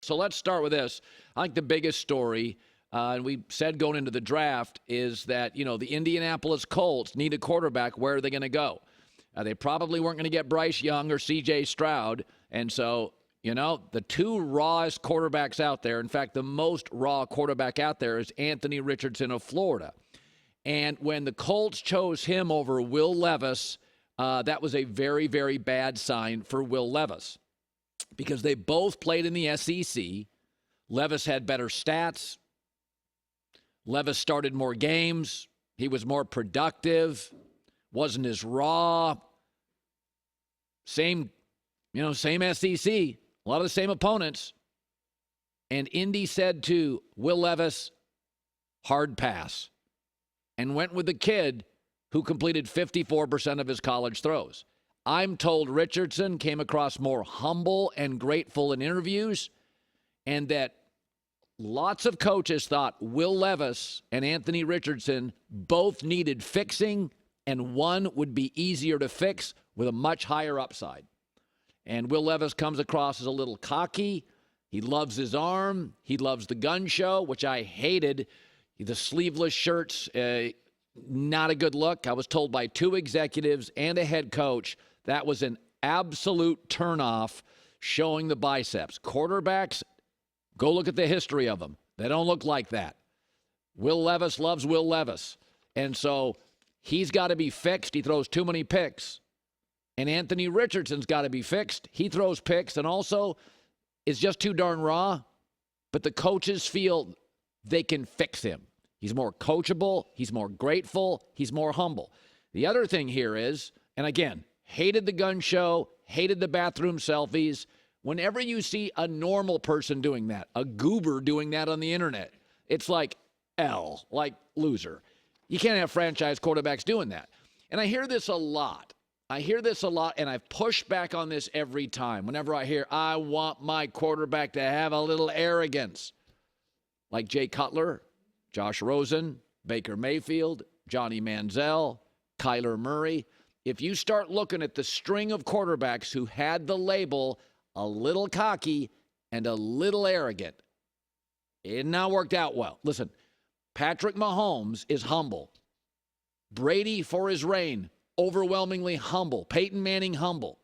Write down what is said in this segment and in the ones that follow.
So let's start with this. I think the biggest story, and we said going into the draft, is that, the Indianapolis Colts need a quarterback. Where are they going to go? They probably weren't going to get Bryce Young or C.J. Stroud. And so, the two rawest quarterbacks out there, in fact, the most raw quarterback out there is Anthony Richardson of Florida. And when the Colts chose him over Will Levis, that was a very, very bad sign for Will Levis because they both played in the SEC. Levis had better stats. Levis started more games. He was more productive, wasn't as raw. Same SEC, a lot of the same opponents. And Indy said to Will Levis, hard pass, and went with the kid who completed 54% of his college throws. I'm told Richardson came across more humble and grateful in interviews, and that lots of coaches thought Will Levis and Anthony Richardson both needed fixing, and one would be easier to fix with a much higher upside. And Will Levis comes across as a little cocky. He loves his arm. He loves the gun show, which I hated. The sleeveless shirts, not a good look. I was told by two executives and a head coach that was an absolute turnoff, showing the biceps. Quarterbacks, go look at the history of them. They don't look like that. Will Levis loves Will Levis. And so he's got to be fixed. He throws too many picks. And Anthony Richardson's got to be fixed. He throws picks and also is just too darn raw. But the coaches feel they can fix him. He's more coachable. He's more grateful. He's more humble. The other thing here is, and again, hated the gun show, hated the bathroom selfies. Whenever you see a normal person doing that, a goober doing that on the internet, it's like like loser. You can't have franchise quarterbacks doing that. And I hear this a lot. And I've pushed back on this every time. Whenever I hear, I want my quarterback to have a little arrogance. Like Jay Cutler, Josh Rosen, Baker Mayfield, Johnny Manziel, Kyler Murray. If you start looking at the string of quarterbacks who had the label a little cocky and a little arrogant, it not worked out well. Listen, Patrick Mahomes is humble. Brady, for his reign, overwhelmingly humble. Peyton Manning, humble.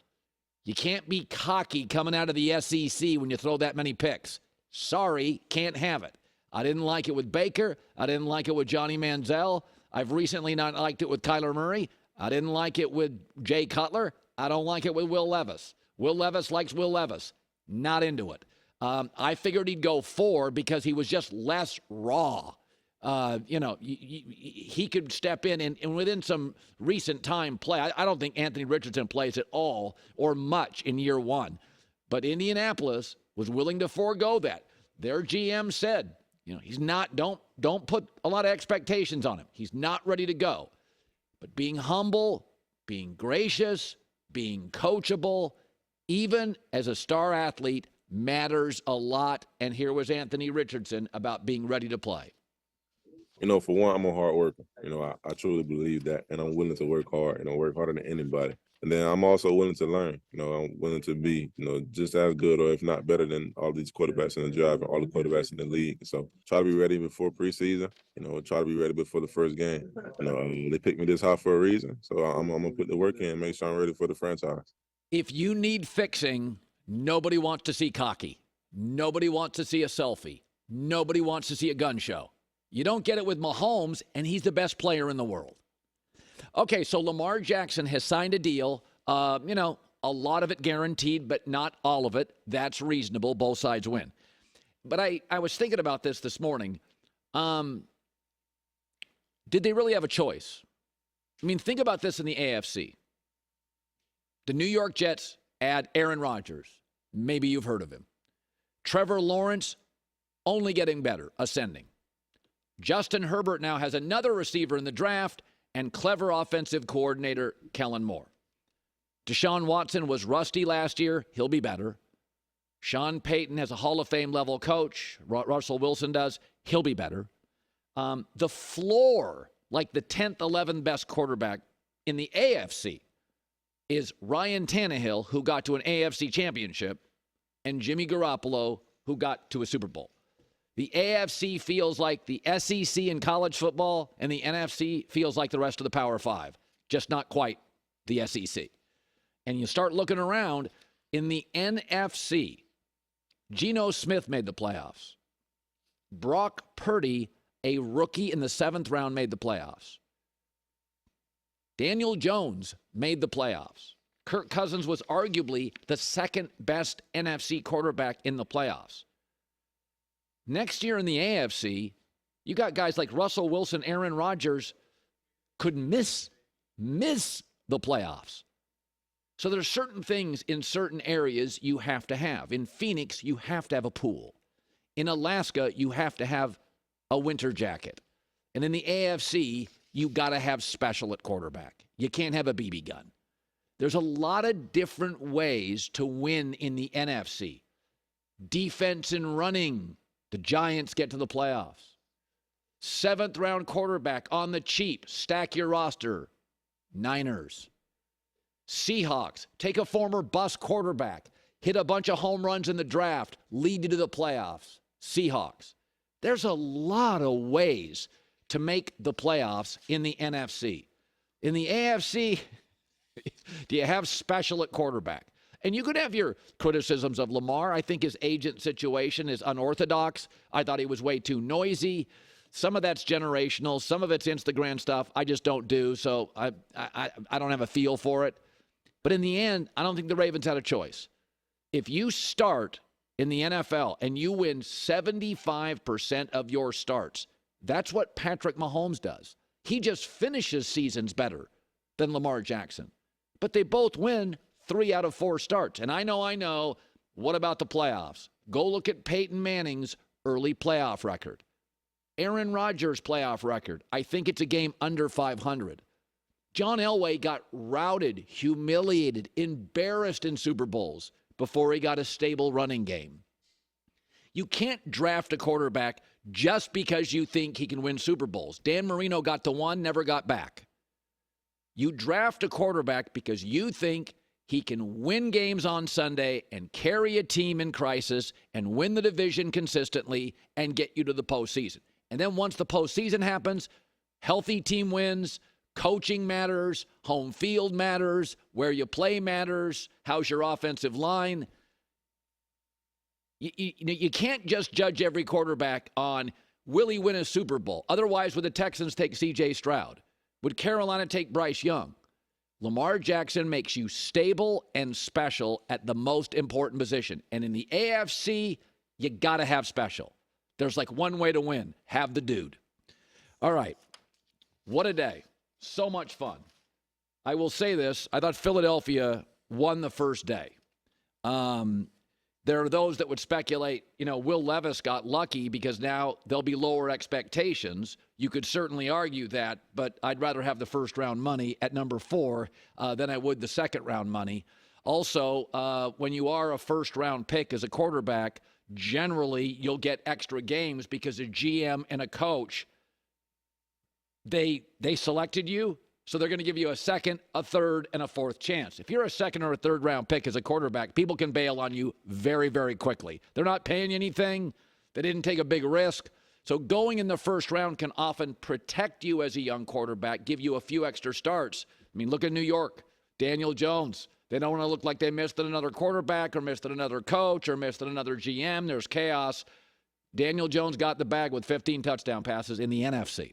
You can't be cocky coming out of the SEC when you throw that many picks. Sorry, can't have it. I didn't like it with Baker. I didn't like it with Johnny Manziel. I've recently not liked it with Kyler Murray. I didn't like it with Jay Cutler. I don't like it with Will Levis. Will Levis likes Will Levis. Not into it. I figured he'd go 4 because he was just less raw. He could step in and within some recent time play. I don't think Anthony Richardson plays at all or much in year 1. But Indianapolis was willing to forego that. Their GM said, he's not, don't put a lot of expectations on him. He's not ready to go. But being humble, being gracious, being coachable, even as a star athlete, matters a lot. And here was Anthony Richardson about being ready to play. For one, I'm a hard worker. I truly believe that, and I'm willing to work hard, work harder than anybody. And then I'm also willing to learn. I'm willing to be, just as good or if not better than all these quarterbacks in the job and all the quarterbacks in the league. So try to be ready before preseason, try to be ready before the first game. They picked me this high for a reason. So I'm going to put the work in and make sure I'm ready for the franchise. If you need fixing, nobody wants to see cocky. Nobody wants to see a selfie. Nobody wants to see a gun show. You don't get it with Mahomes, and he's the best player in the world. Okay, so Lamar Jackson has signed a deal. A lot of it guaranteed, but not all of it. That's reasonable. Both sides win. But I was thinking about this morning. Did they really have a choice? Think about this in the AFC. The New York Jets add Aaron Rodgers. Maybe you've heard of him. Trevor Lawrence, only getting better, ascending. Justin Herbert now has another receiver in the draft and clever offensive coordinator Kellen Moore. Deshaun Watson was rusty last year. He'll be better. Sean Payton has a Hall of Fame level coach. Russell Wilson does. He'll be better. The floor, like the 10th, 11th best quarterback in the AFC, is Ryan Tannehill, who got to an AFC championship, and Jimmy Garoppolo, who got to a Super Bowl. The AFC feels like the SEC in college football, and the NFC feels like the rest of the Power Five, just not quite the SEC. And you start looking around, in the NFC, Geno Smith made the playoffs. Brock Purdy, a rookie in the 7th round, made the playoffs. Daniel Jones made the playoffs. Kirk Cousins was arguably the second best NFC quarterback in the playoffs. Next year in the AFC, you got guys like Russell Wilson, Aaron Rodgers could miss the playoffs. So there's certain things in certain areas you have to have. In Phoenix, you have to have a pool. In Alaska, you have to have a winter jacket. And in the AFC, you got to have special at quarterback. You can't have a BB gun. There's a lot of different ways to win in the NFC. Defense and running. The Giants get to the playoffs. 7th round quarterback on the cheap. Stack your roster. Niners. Seahawks. Take a former bust quarterback. Hit a bunch of home runs in the draft. Lead you to the playoffs. Seahawks. There's a lot of ways to make the playoffs in the NFC. In the AFC, do you have special at quarterback? And you could have your criticisms of Lamar. I think his agent situation is unorthodox. I thought he was way too noisy. Some of that's generational. Some of it's Instagram stuff I just don't do, so I don't have a feel for it. But in the end, I don't think the Ravens had a choice. If you start in the NFL and you win 75% of your starts, that's what Patrick Mahomes does. He just finishes seasons better than Lamar Jackson. But they both win 3 out of 4 starts. And I know, what about the playoffs? Go look at Peyton Manning's early playoff record. Aaron Rodgers' playoff record. I think it's a game under 500. John Elway got routed, humiliated, embarrassed in Super Bowls before he got a stable running game. You can't draft a quarterback just because you think he can win Super Bowls. Dan Marino got to 1, never got back. You draft a quarterback because you think he can win games on Sunday and carry a team in crisis and win the division consistently and get you to the postseason. And then once the postseason happens, healthy team wins, coaching matters, home field matters, where you play matters, how's your offensive line. You can't just judge every quarterback on, will he win a Super Bowl? Otherwise, would the Texans take C.J. Stroud? Would Carolina take Bryce Young? Lamar Jackson makes you stable and special at the most important position. And in the AFC, you got to have special. There's like one way to win. Have the dude. All right. What a day. So much fun. I will say this. I thought Philadelphia won the first day. There are those that would speculate, Will Levis got lucky because now there'll be lower expectations. You could certainly argue that, but I'd rather have the first-round money at number 4 than I would the second-round money. Also, when you are a first-round pick as a quarterback, generally you'll get extra games because a GM and a coach, they selected you, so they're going to give you a second, a third, and a fourth chance. If you're a second or a third-round pick as a quarterback, people can bail on you very, very quickly. They're not paying you anything. They didn't take a big risk. So going in the first round can often protect you as a young quarterback, give you a few extra starts. I mean, look at New York. Daniel Jones. They don't want to look like they missed at another quarterback or missed at another coach or missed at another GM. There's chaos. Daniel Jones got the bag with 15 touchdown passes in the NFC.